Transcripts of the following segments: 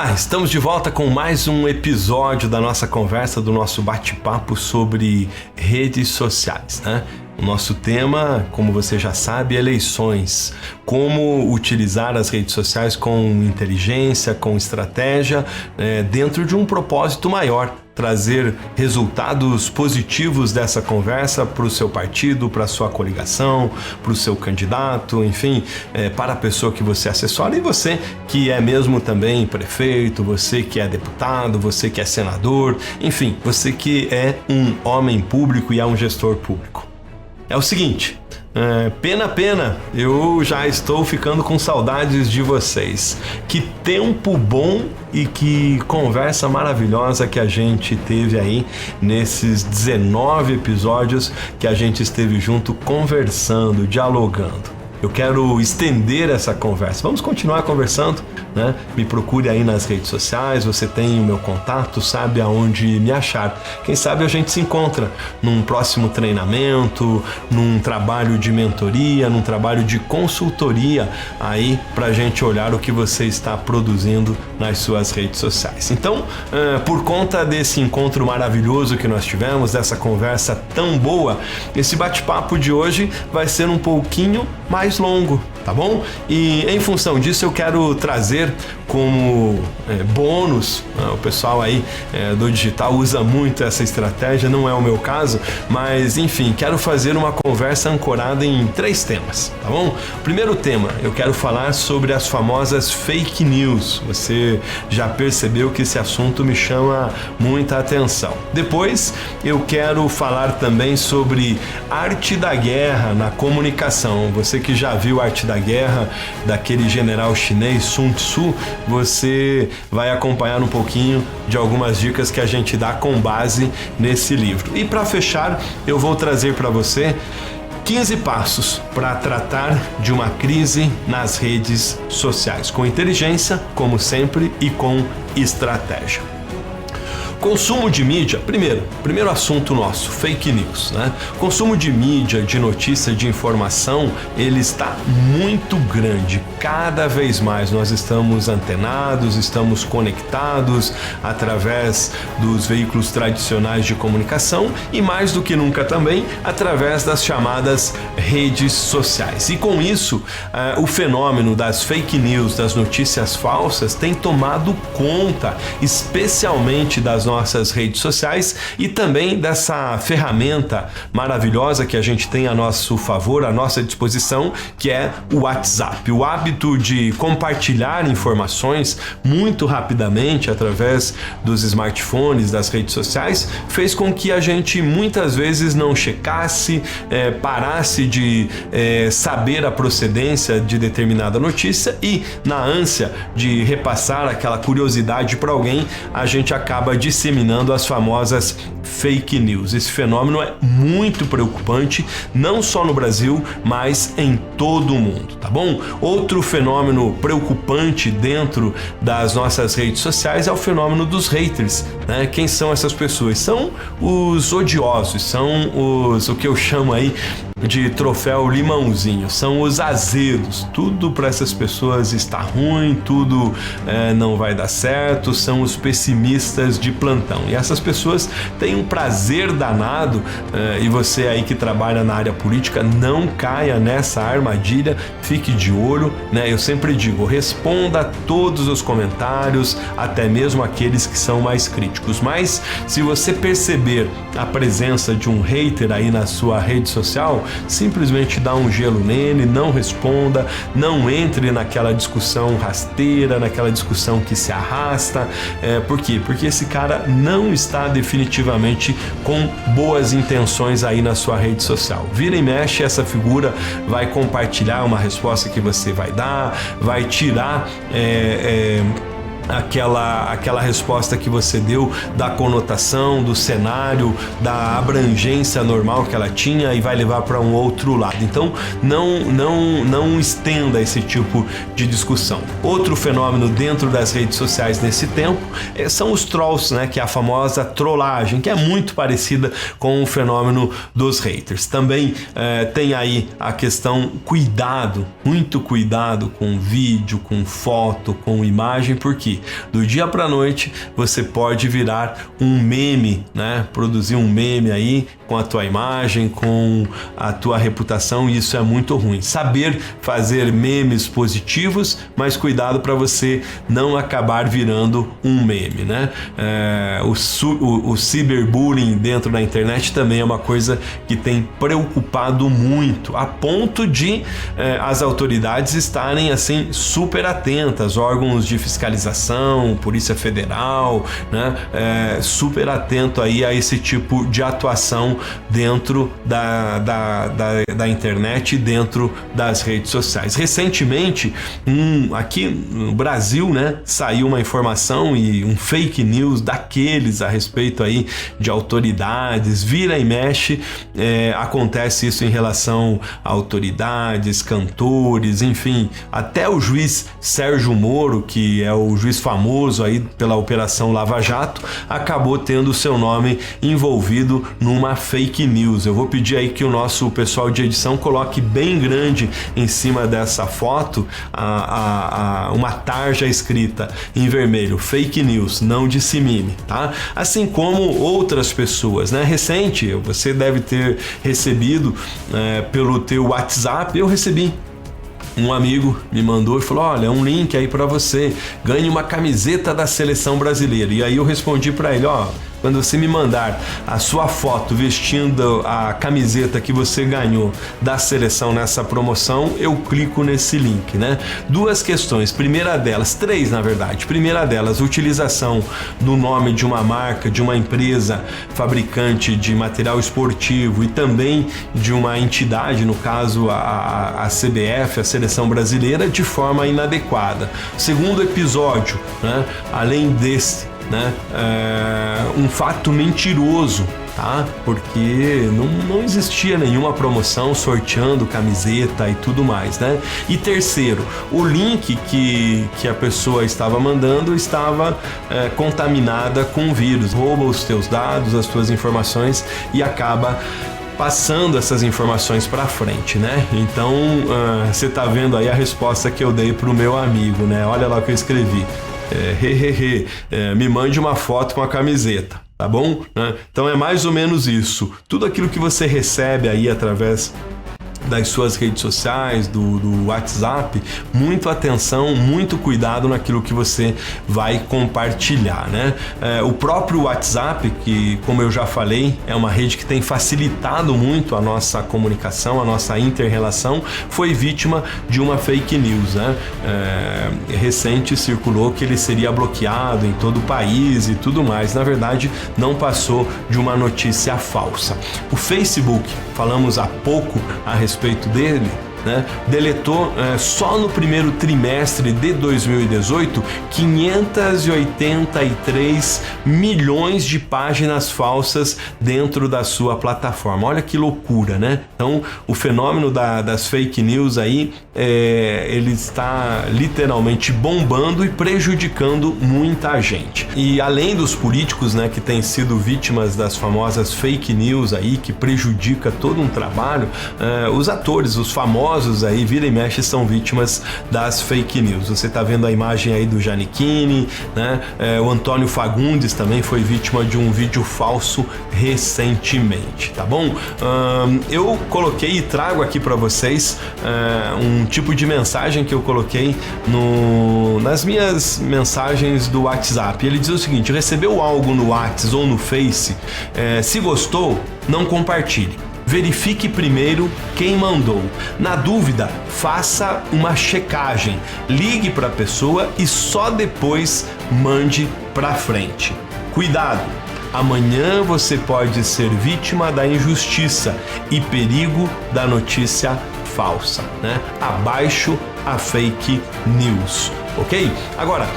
Olá, estamos de volta com mais um episódio da nossa conversa, do nosso bate-papo sobre redes sociais, né? O nosso tema, como você já sabe, é eleições. Como utilizar as redes sociais com inteligência, com estratégia, dentro de um propósito maior. Trazer resultados positivos dessa conversa para o seu partido, para a sua coligação, para o seu candidato, enfim, para a pessoa que você assessora e você que é mesmo também prefeito, você que é deputado, você que é senador, enfim, você que é um homem público e é um gestor público. É o seguinte, pena, eu já estou ficando com saudades de vocês. Que tempo bom e que conversa maravilhosa que a gente teve aí nesses 19 episódios que a gente esteve junto conversando, dialogando. Eu quero estender essa conversa. Vamos continuar conversando, né? Me procure aí nas redes sociais, você tem o meu contato, sabe aonde me achar. Quem sabe a gente se encontra num próximo treinamento, num trabalho de mentoria, num trabalho de consultoria aí pra gente olhar o que você está produzindo nas suas redes sociais. Então, por conta desse encontro maravilhoso que nós tivemos, dessa conversa tão boa, esse bate-papo de hoje vai ser um pouquinho mais longo, tá bom? E em função disso eu quero trazer como bônus, o pessoal aí do digital usa muito essa estratégia, não é o meu caso, mas enfim, quero fazer uma conversa ancorada em 3 temas, tá bom? Primeiro tema, eu quero falar sobre as famosas fake news. Você já percebeu que esse assunto me chama muita atenção. Depois eu quero falar também sobre arte da guerra na comunicação. Você que já viu Arte da Guerra, daquele general chinês Sun Tzu, você vai acompanhar um pouquinho de algumas dicas que a gente dá com base nesse livro. E para fechar, eu vou trazer para você 15 passos para tratar de uma crise nas redes sociais, com inteligência, como sempre, e com estratégia. Consumo de mídia, primeiro assunto nosso, fake news, né? Consumo de mídia, de notícia, de informação, ele está muito grande. Cada vez mais nós estamos antenados, estamos conectados através dos veículos tradicionais de comunicação e mais do que nunca também através das chamadas redes sociais. E com isso, o fenômeno das fake news, das notícias falsas, tem tomado conta, especialmente das nossas redes sociais e também dessa ferramenta maravilhosa que a gente tem a nosso favor, à nossa disposição, que é o WhatsApp. O hábito de compartilhar informações muito rapidamente através dos smartphones, das redes sociais, fez com que a gente muitas vezes não checasse, parasse de saber a procedência de determinada notícia e, na ânsia de repassar aquela curiosidade para alguém, a gente acaba disseminando as famosas fake news. Esse fenômeno é muito preocupante, não só no Brasil, mas em todo o mundo, tá bom? Outro fenômeno preocupante dentro das nossas redes sociais é o fenômeno dos haters, né? Quem são essas pessoas? São os odiosos, são o que eu chamo aí de troféu limãozinho, são os azedos. Tudo para essas pessoas está ruim, tudo não vai dar certo, são os pessimistas de plantão. E essas pessoas têm um prazer danado, e você aí que trabalha na área política, não caia nessa armadilha, fique de olho, né? Eu sempre digo, responda a todos os comentários, até mesmo aqueles que são mais críticos, mas se você perceber a presença de um hater aí na sua rede social, simplesmente dá um gelo nele, não responda, não entre naquela discussão rasteira, naquela discussão que se arrasta. Por quê? Porque esse cara não está definitivamente com boas intenções aí na sua rede social. Vira e mexe, essa figura vai compartilhar uma resposta que você vai dar, vai tirar aquela resposta que você deu da conotação, do cenário, da abrangência normal que ela tinha e vai levar para um outro lado. Então, não estenda esse tipo de discussão. Outro fenômeno dentro das redes sociais nesse tempo são os trolls, né? Que é a famosa trollagem, que é muito parecida com o fenômeno dos haters. Também tem aí a questão muito cuidado com vídeo, com foto, com imagem, por quê? que do dia para noite você pode virar um meme, né? Produzir um meme aí com a tua imagem, com a tua reputação, e isso é muito ruim. Saber fazer memes positivos, mas cuidado para você não acabar virando um meme, né? O cyberbullying dentro da internet também é uma coisa que tem preocupado muito, a ponto de as autoridades estarem assim super atentas, órgãos de fiscalização, Polícia Federal, né? Super atento aí a esse tipo de atuação dentro da internet e dentro das redes sociais. Recentemente, aqui no Brasil, né, saiu uma informação e um fake news daqueles a respeito aí de autoridades, vira e mexe, acontece isso em relação a autoridades, cantores, enfim, até o juiz Sérgio Moro, que é o juiz famoso aí pela Operação Lava Jato, acabou tendo seu nome envolvido numa fake news. Eu vou pedir aí que o nosso pessoal de edição coloque bem grande em cima dessa foto uma tarja escrita em vermelho: fake news, não dissemine, tá? Assim como outras pessoas, né? Recente, você deve ter recebido pelo teu WhatsApp, eu recebi. Um amigo me mandou e falou: olha, um link aí para você, ganhe uma camiseta da seleção brasileira. E aí eu respondi para ele: quando você me mandar a sua foto vestindo a camiseta que você ganhou da seleção nessa promoção, eu clico nesse link, né? Duas questões, três na verdade. Primeira delas, utilização do nome de uma marca, de uma empresa fabricante de material esportivo e também de uma entidade, no caso a CBF, a Seleção Brasileira, de forma inadequada. Segundo episódio, né? Além desse, né? Um fato mentiroso, tá? Porque não existia nenhuma promoção sorteando camiseta e tudo mais, né? E terceiro, o link que a pessoa estava mandando estava contaminada com vírus, rouba os teus dados, as tuas informações e acaba passando essas informações para frente, né? Então, você tá vendo aí a resposta que eu dei pro meu amigo, né? Olha lá o que eu escrevi: me mande uma foto com a camiseta, tá bom? Então é mais ou menos isso. Tudo aquilo que você recebe aí através das suas redes sociais, do WhatsApp, muito atenção, muito cuidado naquilo que você vai compartilhar, né? O próprio WhatsApp, que, como eu já falei, é uma rede que tem facilitado muito a nossa comunicação, a nossa inter-relação, foi vítima de uma fake news, né? Recente circulou que ele seria bloqueado em todo o país e tudo mais. Na verdade, não passou de uma notícia falsa. O Facebook, falamos há pouco a respeito dele, né? Deletou só no primeiro trimestre de 2018 583 milhões de páginas falsas dentro da sua plataforma. Olha que loucura, né? Então o fenômeno das fake news aí ele está literalmente bombando e prejudicando muita gente. E além dos políticos, né, que têm sido vítimas das famosas fake news aí, que prejudica todo um trabalho, os atores, os famosos aí, vira e mexe, são vítimas das fake news. Você tá vendo a imagem aí do Giannichini, né? O Antônio Fagundes também foi vítima de um vídeo falso recentemente, tá bom? Eu coloquei e trago aqui para vocês um tipo de mensagem que eu coloquei nas minhas mensagens do WhatsApp. Ele diz o seguinte: recebeu algo no WhatsApp ou no Face, se gostou, não compartilhe. Verifique primeiro quem mandou. Na dúvida, faça uma checagem. Ligue para a pessoa e só depois mande para frente. Cuidado! Amanhã você pode ser vítima da injustiça e perigo da notícia falsa, né? Abaixo a fake news, ok? Agora,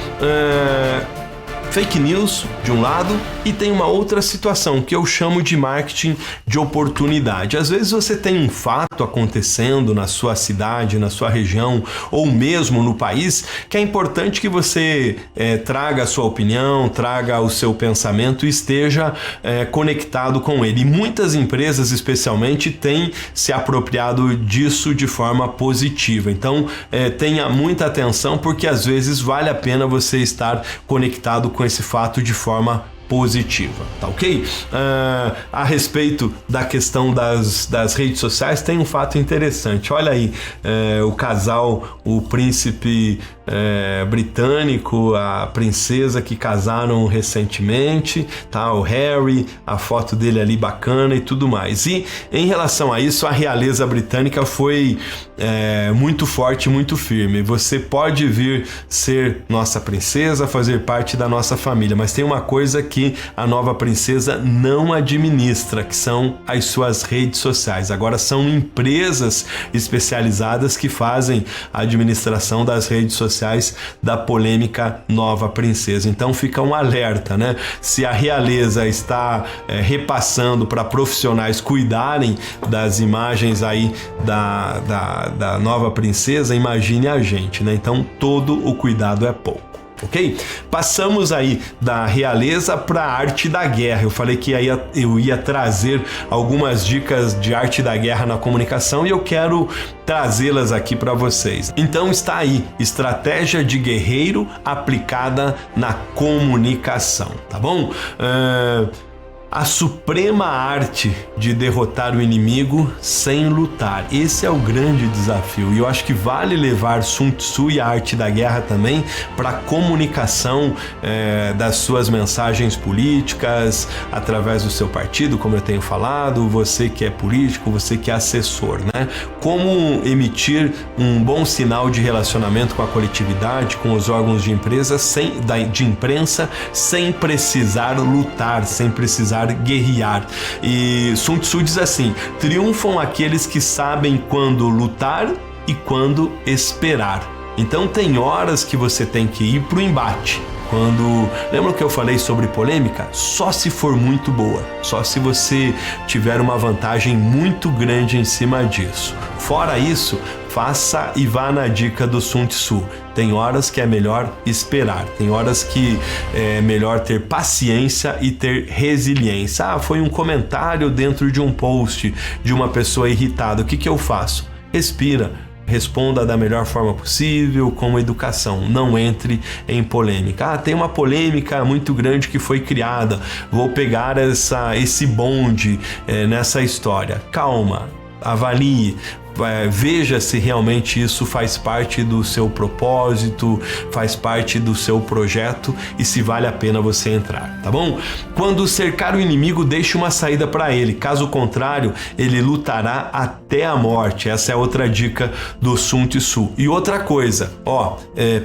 fake news de um lado, e tem uma outra situação que eu chamo de marketing de oportunidade. Às vezes você tem um fato acontecendo na sua cidade, na sua região ou mesmo no país, que é importante que você traga a sua opinião, traga o seu pensamento e esteja conectado com ele. E muitas empresas, especialmente, têm se apropriado disso de forma positiva. Então, tenha muita atenção, porque às vezes vale a pena você estar conectado com esse fato de forma positiva, tá ok? A respeito da questão das redes sociais, tem um fato interessante. Olha aí, o casal, o príncipe britânico, a princesa que casaram recentemente, tá? O Harry, a foto dele ali bacana e tudo mais. E em relação a isso, a realeza britânica foi muito forte, muito firme. Você pode vir ser nossa princesa, fazer parte da nossa família, mas tem uma coisa que a nova princesa não administra, que são as suas redes sociais. Agora são empresas especializadas que fazem a administração das redes sociais da polêmica nova princesa. Então fica um alerta, né? Se a realeza está repassando para profissionais cuidarem das imagens aí da nova princesa, imagine a gente, né? Então todo o cuidado é pouco. Ok? Passamos aí da realeza para a arte da guerra. Eu falei que eu ia trazer algumas dicas de arte da guerra na comunicação e eu quero trazê-las aqui para vocês. Então está aí, estratégia de guerreiro aplicada na comunicação, tá bom? A suprema arte de derrotar o inimigo sem lutar. Esse é o grande desafio. E eu acho que vale levar Sun Tzu e a arte da guerra também para a comunicação das suas mensagens políticas, através do seu partido, como eu tenho falado, você que é político, você que é assessor, né? Como emitir um bom sinal de relacionamento com a coletividade, com os órgãos de imprensa, sem precisar lutar, sem precisar guerrear. E Sun Tzu diz assim: triunfam aqueles que sabem quando lutar e quando esperar. Então tem horas que você tem que ir pro embate. Lembra que eu falei sobre polêmica? Só se for muito boa, só se você tiver uma vantagem muito grande em cima disso. Fora isso, faça e vá na dica do Sun Tzu. Tem horas que é melhor esperar, tem horas que é melhor ter paciência e ter resiliência. Foi um comentário dentro de um post de uma pessoa irritada. O que eu faço? Respira. Responda da melhor forma possível, com educação. Não entre em polêmica. Tem uma polêmica muito grande que foi criada. Vou pegar esse bonde nessa história. Calma, avalie. Veja se realmente isso faz parte do seu propósito, faz parte do seu projeto e se vale a pena você entrar, tá bom? Quando cercar o inimigo, deixe uma saída para ele, caso contrário, ele lutará até a morte. Essa é outra dica do Sun Tzu. E outra coisa,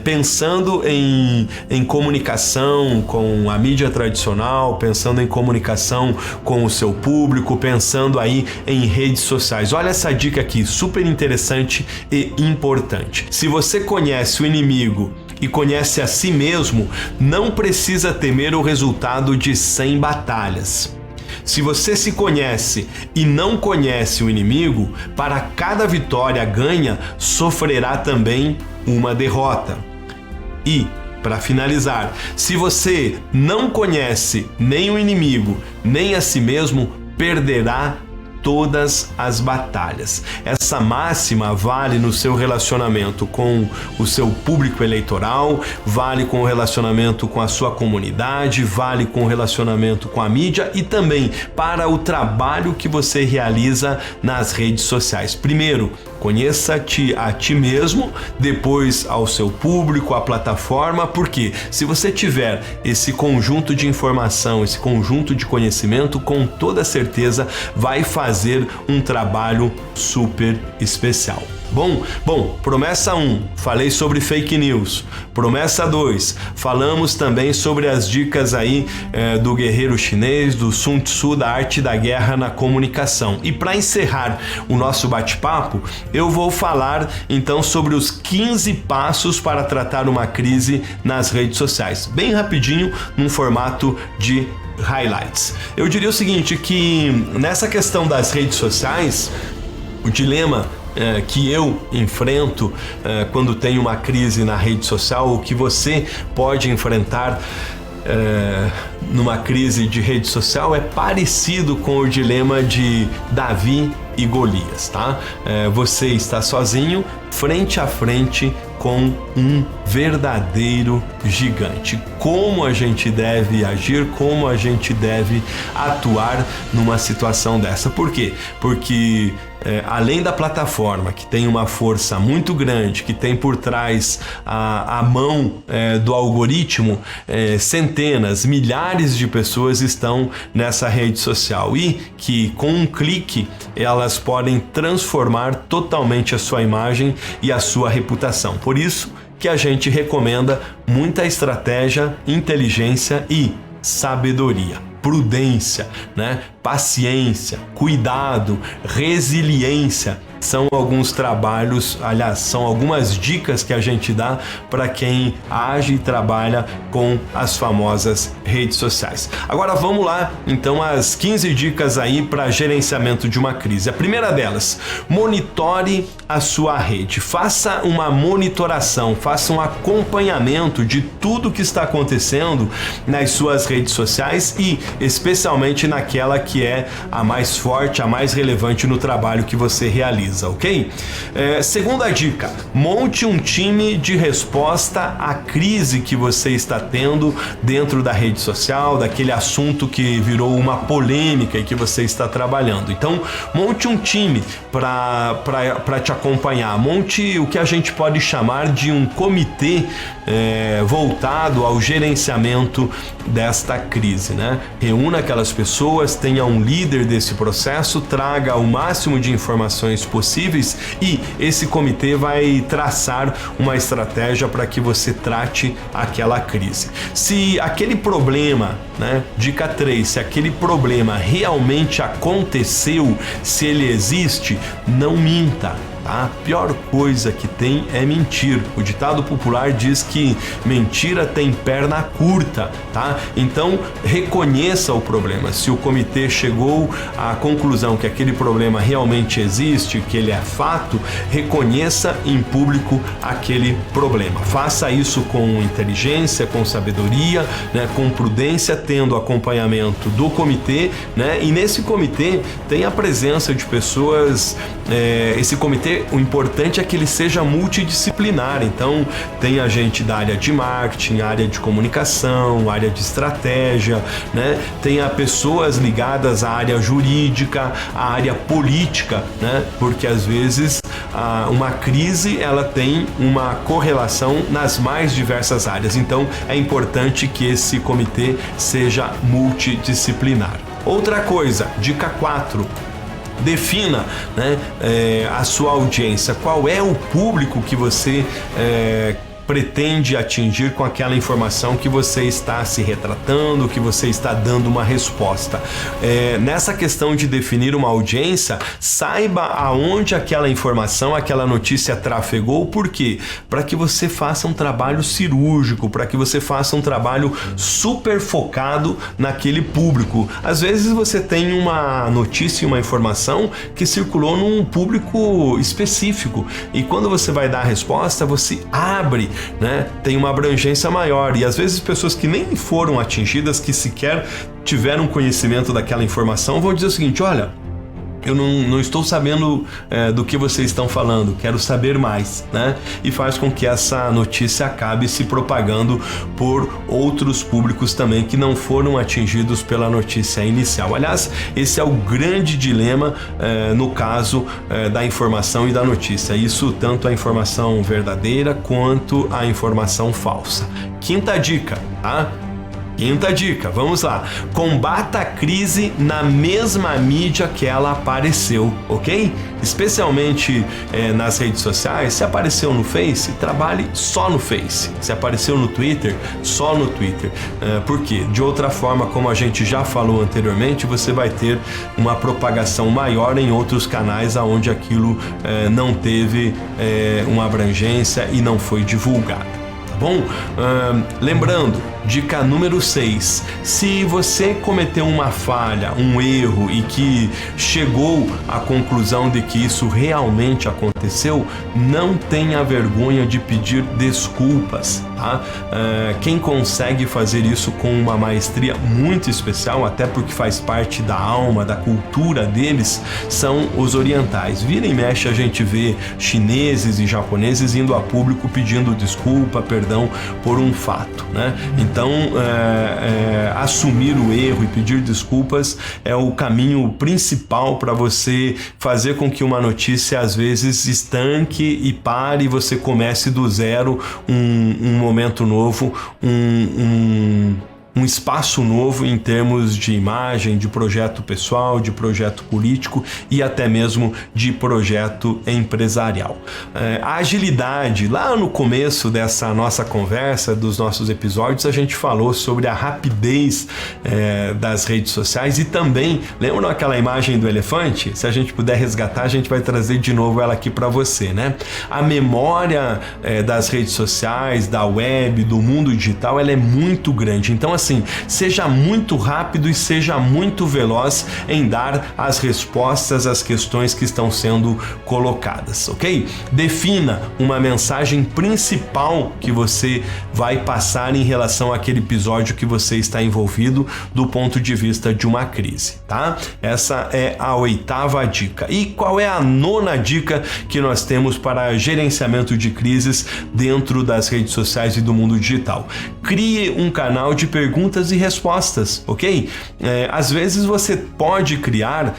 pensando em comunicação com a mídia tradicional, pensando em comunicação com o seu público, pensando aí em redes sociais. Olha essa dica aqui, super interessante e importante. Se você conhece o inimigo e conhece a si mesmo, não precisa temer o resultado de 100 batalhas. Se você se conhece e não conhece o inimigo, para cada vitória ganha, sofrerá também uma derrota. E, para finalizar, se você não conhece nem o inimigo, nem a si mesmo, perderá todas as batalhas. Essa máxima vale no seu relacionamento com o seu público eleitoral, vale com o relacionamento com a sua comunidade, vale com o relacionamento com a mídia e também para o trabalho que você realiza nas redes sociais. Primeiro, conheça-te a ti mesmo, depois ao seu público, à plataforma, porque se você tiver esse conjunto de informação, esse conjunto de conhecimento, com toda certeza vai fazer fazer um trabalho super especial. Bom, promessa 1, falei sobre fake news. Promessa 2, falamos também sobre as dicas aí do guerreiro chinês, do Sun Tzu, da arte da guerra na comunicação. E para encerrar o nosso bate-papo, eu vou falar então sobre os 15 passos para tratar uma crise nas redes sociais. Bem rapidinho, num formato de highlights. Eu diria o seguinte, que nessa questão das redes sociais, o dilema que eu enfrento quando tenho uma crise na rede social, o que você pode enfrentar numa crise de rede social é parecido com o dilema de Davi e Golias, tá? Você está sozinho, frente a frente com um verdadeiro gigante. Como a gente deve agir, como a gente deve atuar numa situação dessa? Por quê? Porque além da plataforma, que tem uma força muito grande, que tem por trás a mão do algoritmo, centenas, milhares de pessoas estão nessa rede social e que com um clique elas podem transformar totalmente a sua imagem e a sua reputação. Por isso que a gente recomenda muita estratégia, inteligência e sabedoria, prudência, né? Paciência, cuidado, resiliência. São alguns trabalhos, aliás, são algumas dicas que a gente dá para quem age e trabalha com as famosas redes sociais. Agora vamos lá, então, as 15 dicas aí para gerenciamento de uma crise. A primeira delas, monitore a sua rede. Faça uma monitoração, faça um acompanhamento de tudo que está acontecendo nas suas redes sociais e especialmente naquela que é a mais forte, a mais relevante no trabalho que você realiza, ok? Segunda dica, monte um time de resposta à crise que você está tendo dentro da rede social, daquele assunto que virou uma polêmica e que você está trabalhando. Então, monte um time para te acompanhar, monte o que a gente pode chamar de um comitê voltado ao gerenciamento desta crise, né? Reúna aquelas pessoas, tenha um líder desse processo, traga o máximo de informações possíveis e esse comitê vai traçar uma estratégia para que você trate aquela crise. Se aquele problema, né, dica 3, se aquele problema realmente aconteceu, se ele existe, não minta. A pior coisa que tem é mentir. O ditado popular diz que mentira tem perna curta, tá? Então, reconheça o problema. Se o comitê chegou à conclusão que aquele problema realmente existe, que ele é fato, reconheça em público aquele problema. Faça isso com inteligência, com sabedoria, né, com prudência, tendo acompanhamento do comitê, né? E nesse comitê tem a presença de pessoas, esse comitê, o importante é que ele seja multidisciplinar, então tem a gente da área de marketing, área de comunicação, área de estratégia, né? Tem pessoas ligadas à área jurídica, à área política, né? Porque às vezes uma crise ela tem uma correlação nas mais diversas áreas, então é importante que esse comitê seja multidisciplinar. Outra coisa, dica 4, defina, né, a sua audiência. Qual é o público que você pretende atingir com aquela informação que você está se retratando, que você está dando uma resposta. Nessa questão de definir uma audiência, saiba aonde aquela informação, aquela notícia trafegou. Por quê? Para que você faça um trabalho cirúrgico, para que você faça um trabalho super focado naquele público. Às vezes você tem uma notícia e uma informação que circulou num público específico e quando você vai dar a resposta, você abre, né? Tem uma abrangência maior e às vezes pessoas que nem foram atingidas, que sequer tiveram conhecimento daquela informação, vão dizer o seguinte: olha, eu não estou sabendo do que vocês estão falando, quero saber mais, né? E faz com que essa notícia acabe se propagando por outros públicos também que não foram atingidos pela notícia inicial. Aliás, esse é o grande dilema no caso da informação e da notícia. Isso tanto a informação verdadeira quanto a informação falsa. Quinta dica, tá? Quinta dica, vamos lá. Combata a crise na mesma mídia que ela apareceu, ok? Especialmente nas redes sociais. Se apareceu no Face, trabalhe só no Face. Se apareceu no Twitter, só no Twitter. Por quê? De outra forma, como a gente já falou anteriormente, você vai ter uma propagação maior em outros canais onde aquilo não teve uma abrangência e não foi divulgado. Bom, lembrando, dica número 6, se você cometeu uma falha, um erro e que chegou à conclusão de que isso realmente aconteceu, não tenha vergonha de pedir desculpas, tá? Quem consegue fazer isso com uma maestria muito especial, até porque faz parte da alma, da cultura deles, são os orientais. Vira e mexe a gente vê chineses e japoneses indo a público pedindo desculpa, perdão por um fato, né? Então, assumir o erro e pedir desculpas é o caminho principal para você fazer com que uma notícia às vezes estanque e pare e você comece do zero um momento novo, um espaço novo em termos de imagem, de projeto pessoal, de projeto político e até mesmo de projeto empresarial. A agilidade, lá no começo dessa nossa conversa, dos nossos episódios, a gente falou sobre a rapidez das redes sociais e também, lembram aquela imagem do elefante? Se a gente puder resgatar, a gente vai trazer de novo ela aqui para você, né? A memória das redes sociais, da web, do mundo digital, ela é muito grande. Então, assim, seja muito rápido e seja muito veloz em dar as respostas às questões que estão sendo colocadas, ok? Defina uma mensagem principal que você vai passar em relação àquele episódio que você está envolvido do ponto de vista de uma crise, tá? Essa é a 8ª dica. E qual é a 9ª dica que nós temos para gerenciamento de crises dentro das redes sociais e do mundo digital? Crie um canal de perguntas e respostas, ok? Às vezes você pode criar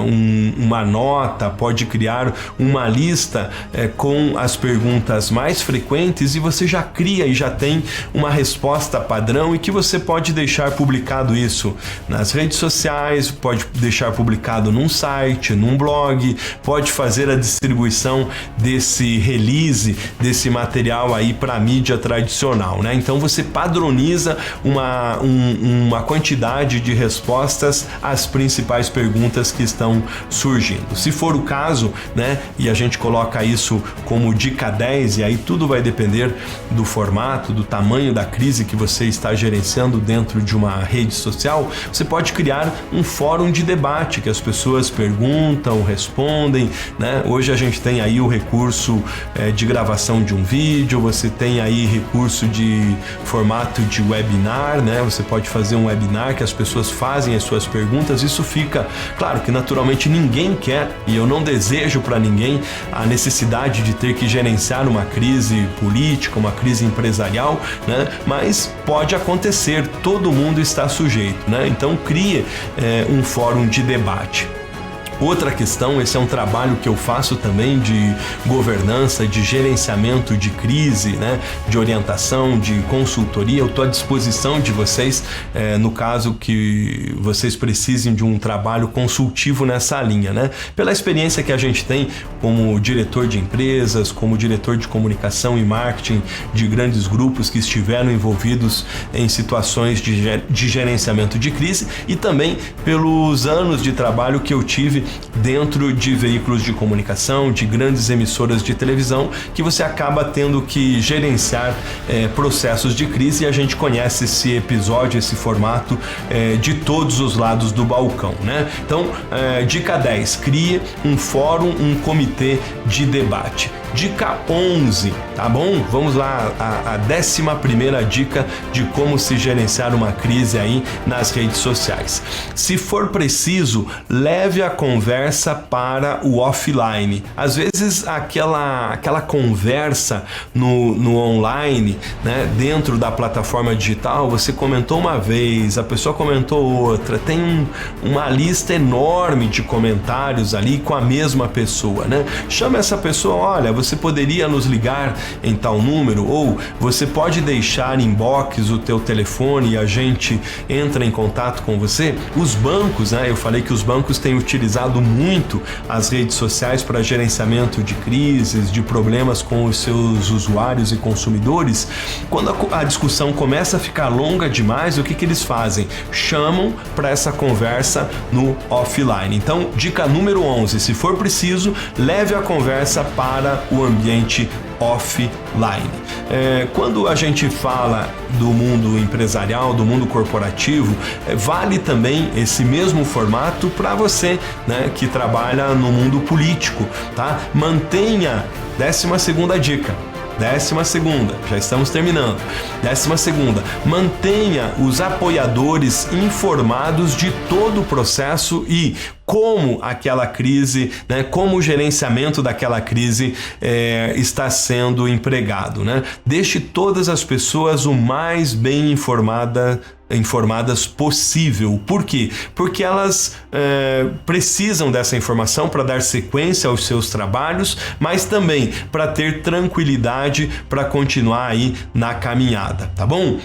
uma nota, pode criar uma lista com as perguntas mais frequentes e você já cria e já tem uma resposta padrão e que você pode deixar publicado isso nas redes sociais, pode deixar publicado num site, num blog, pode fazer a distribuição desse release, desse material aí para a mídia tradicional, né? Então você padroniza uma quantidade de respostas às principais perguntas que estão surgindo. Se for o caso, né, e a gente coloca isso como dica 10, e aí tudo vai depender do formato, do tamanho da crise que você está gerenciando dentro de uma rede social, você pode criar um fórum de debate que as pessoas perguntam, respondem, né? Hoje a gente tem aí o recurso de gravação de um vídeo, você tem aí recurso de formato de webinar, né? Você pode fazer um webinar que as pessoas fazem as suas perguntas. Isso fica, claro que naturalmente ninguém quer, e eu não desejo para ninguém a necessidade de ter que gerenciar uma crise política, uma crise empresarial, né? Mas pode acontecer, todo mundo está sujeito, né? Então crie um fórum de debate. Outra questão, esse é um trabalho que eu faço também de governança, de gerenciamento de crise, né? De orientação, de consultoria. Eu estou à disposição de vocês, no caso que vocês precisem de um trabalho consultivo nessa linha, né? Pela experiência que a gente tem como diretor de empresas, como diretor de comunicação e marketing de grandes grupos que estiveram envolvidos em situações de gerenciamento de crise e também pelos anos de trabalho que eu tive dentro de veículos de comunicação, de grandes emissoras de televisão, que você acaba tendo que gerenciar processos de crise, e a gente conhece esse episódio, esse formato de todos os lados do balcão, né? Então, dica 10, crie um fórum, um comitê de debate. Dica 11, tá bom? Vamos lá, a 11ª dica de como se gerenciar uma crise aí nas redes sociais. Se for preciso, leve a conversa para o offline. Às vezes aquela conversa no online, né, dentro da plataforma digital, você comentou uma vez, a pessoa comentou outra, tem uma lista enorme de comentários ali com a mesma pessoa, né? Chama essa pessoa, olha, você poderia nos ligar em tal número? Ou você pode deixar em inbox o teu telefone e a gente entra em contato com você? Os bancos, né? Eu falei que os bancos têm utilizado muito as redes sociais para gerenciamento de crises, de problemas com os seus usuários e consumidores. Quando a discussão começa a ficar longa demais, o que eles fazem? Chamam para essa conversa no offline. Então, dica número 11, se for preciso, leve a conversa para o ambiente offline. Quando a gente fala do mundo empresarial, do mundo corporativo, vale também esse mesmo formato para você, né, que trabalha no mundo político, tá? Mantenha, 12ª dica. 12ª, já estamos terminando. 12ª, mantenha os apoiadores informados de todo o processo e como aquela crise, né, como o gerenciamento daquela crise está sendo empregado, né? Deixe todas as pessoas o mais bem informadas possível. Por quê? Porque elas precisam dessa informação para dar sequência aos seus trabalhos, mas também para ter tranquilidade para continuar aí na caminhada, tá bom?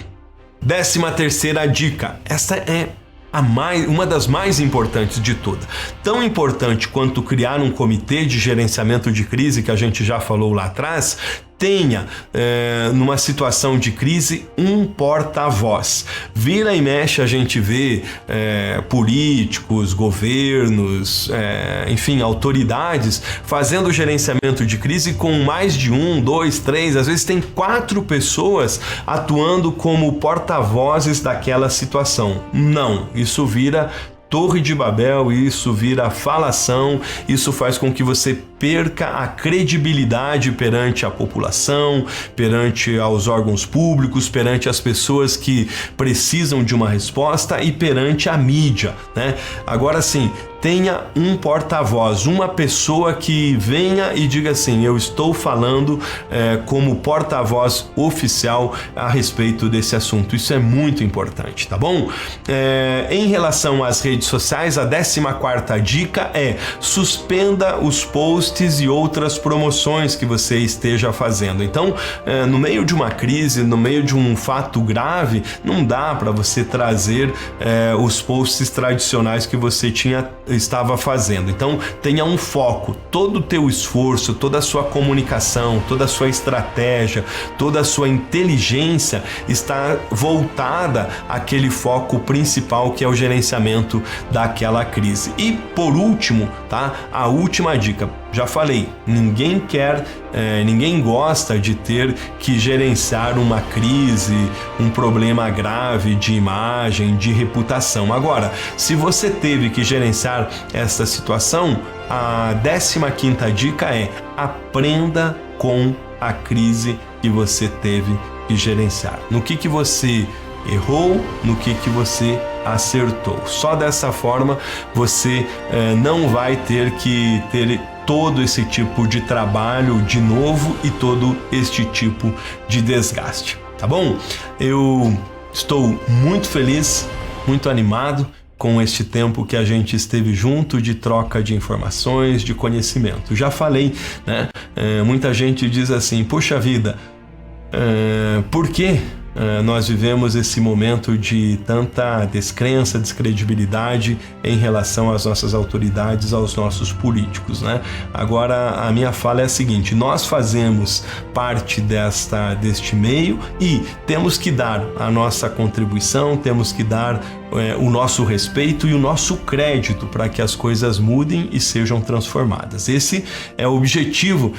13ª dica, essa é uma das mais importantes de todas. Tão importante quanto criar um comitê de gerenciamento de crise, que a gente já falou lá atrás, tenha, numa situação de crise, um porta-voz. Vira e mexe a gente vê políticos, governos, enfim, autoridades fazendo gerenciamento de crise com mais de 1, 2, 3, às vezes tem 4 pessoas atuando como porta-vozes daquela situação. Não, isso vira Torre de Babel, isso vira falação, isso faz com que você perca a credibilidade perante a população, perante aos órgãos públicos, perante as pessoas que precisam de uma resposta e perante a mídia, né? Agora sim, tenha um porta-voz, uma pessoa que venha e diga assim: eu estou falando como porta-voz oficial a respeito desse assunto. Isso é muito importante, tá bom? Em relação às redes sociais, a 14ª dica é: suspenda os posts e outras promoções que você esteja fazendo. Então, no meio de uma crise, no meio de um fato grave, não dá para você trazer os posts tradicionais que você estava fazendo. Então, tenha um foco. Todo o teu esforço, toda a sua comunicação, toda a sua estratégia, toda a sua inteligência está voltada àquele foco principal, que é o gerenciamento daquela crise. E por último, tá? A última dica. Já falei, ninguém gosta de ter que gerenciar uma crise, um problema grave de imagem, de reputação. Agora, se você teve que gerenciar essa situação, a 15ª dica é: aprenda com a crise que você teve que gerenciar. No que você errou, no que você acertou. Só dessa forma você não vai ter que ter todo esse tipo de trabalho de novo e todo este tipo de desgaste, tá bom? Eu estou muito feliz, muito animado com este tempo que a gente esteve junto de troca de informações, de conhecimento. Já falei, né? Muita gente diz assim: puxa vida, por que nós vivemos esse momento de tanta descrença, descredibilidade em relação às nossas autoridades, aos nossos políticos, né? Agora, a minha fala é a seguinte: nós fazemos parte deste meio e temos que dar a nossa contribuição, temos que dar o nosso respeito e o nosso crédito para que as coisas mudem e sejam transformadas. Esse é o objetivo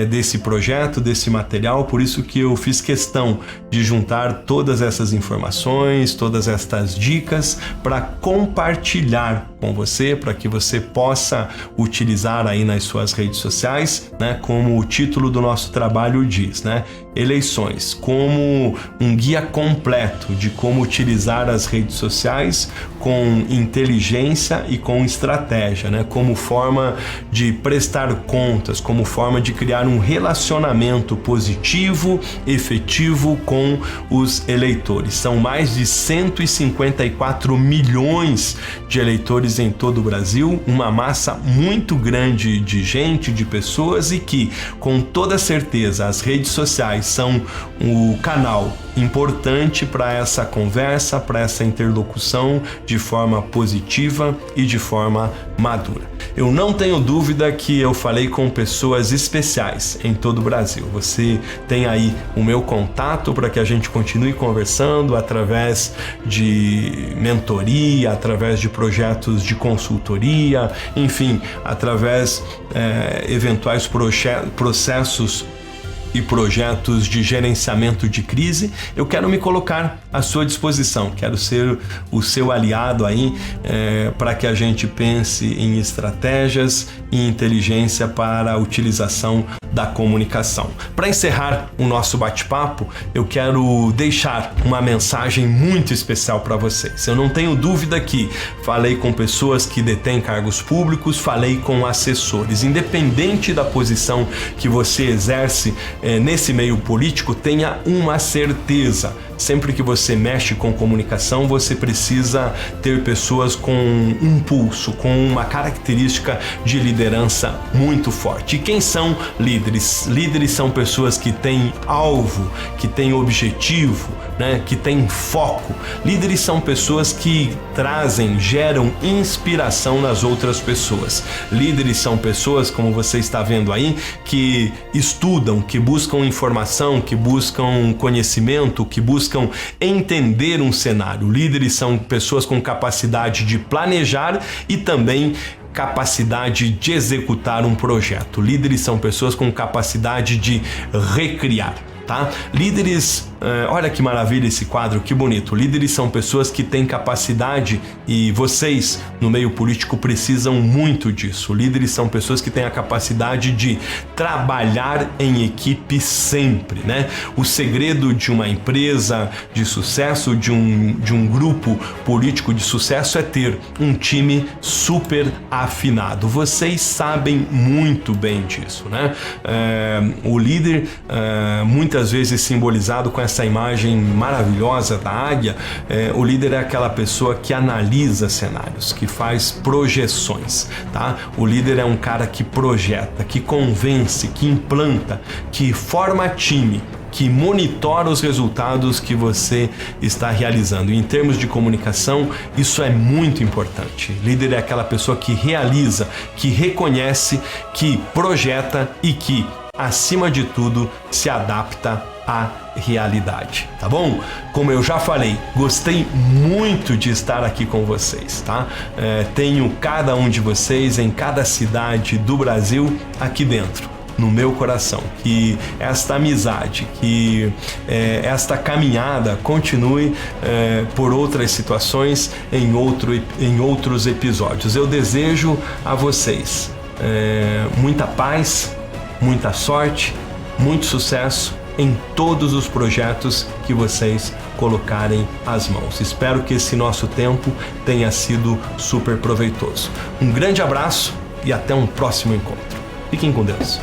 desse projeto, desse material, por isso que eu fiz questão de juntar todas essas informações, todas estas dicas para compartilhar com você, para que você possa utilizar aí nas suas redes sociais, né, como o título do nosso trabalho diz, né? Eleições, como um guia completo de como utilizar as redes sociais com inteligência e com estratégia, né? Como forma de prestar contas, como forma de criar um relacionamento positivo, efetivo com os eleitores. São mais de 154 milhões de eleitores cidades em todo o Brasil, uma massa muito grande de gente, de pessoas, e que, com toda certeza, as redes sociais são o canal importante para essa conversa, para essa interlocução de forma positiva e de forma madura. Eu não tenho dúvida que eu falei com pessoas especiais em todo o Brasil. Você tem aí o meu contato para que a gente continue conversando através de mentoria, através de projetos de consultoria, enfim, através eventuais processos e projetos de gerenciamento de crise. Eu quero me colocar à sua disposição, quero ser o seu aliado aí para que a gente pense em estratégias e inteligência para a utilização da comunicação. Para encerrar o nosso bate-papo, eu quero deixar uma mensagem muito especial para vocês. Eu não tenho dúvida que falei com pessoas que detêm cargos públicos, falei com assessores. Independente da posição que você exerce nesse meio político, tenha uma certeza. Sempre que você mexe com comunicação, você precisa ter pessoas com um pulso, com uma característica de liderança muito forte. E quem são líderes? Líderes são pessoas que têm alvo, que têm objetivo, né? Que têm foco. Líderes são pessoas que geram inspiração nas outras pessoas. Líderes são pessoas, como você está vendo aí, que estudam, que buscam informação, que buscam conhecimento, que buscam entender um cenário. Líderes são pessoas com capacidade de planejar e também capacidade de executar um projeto. Líderes são pessoas com capacidade de recriar. Tá? Líderes, olha que maravilha esse quadro, que bonito. Líderes são pessoas que têm capacidade, e vocês no meio político precisam muito disso. Líderes são pessoas que têm a capacidade de trabalhar em equipe sempre, né? O segredo de uma empresa de sucesso, de um grupo político de sucesso, é ter um time super afinado. Vocês sabem muito bem disso, né? O líder, muitas vezes simbolizado com essa imagem maravilhosa da águia, o líder é aquela pessoa que analisa cenários, que faz projeções, tá? O líder é um cara que projeta, que convence, que implanta, que forma time, que monitora os resultados que você está realizando. E em termos de comunicação, isso é muito importante. Líder é aquela pessoa que realiza, que reconhece, que projeta e que, acima de tudo, se adapta à realidade, tá bom? Como eu já falei, gostei muito de estar aqui com vocês, tá? Tenho cada um de vocês em cada cidade do Brasil aqui dentro, no meu coração. Que esta amizade, que esta caminhada continue por outras situações, em outros episódios. Eu desejo a vocês muita paz, muita sorte, muito sucesso em todos os projetos que vocês colocarem as mãos. Espero que esse nosso tempo tenha sido super proveitoso. Um grande abraço e até um próximo encontro. Fiquem com Deus.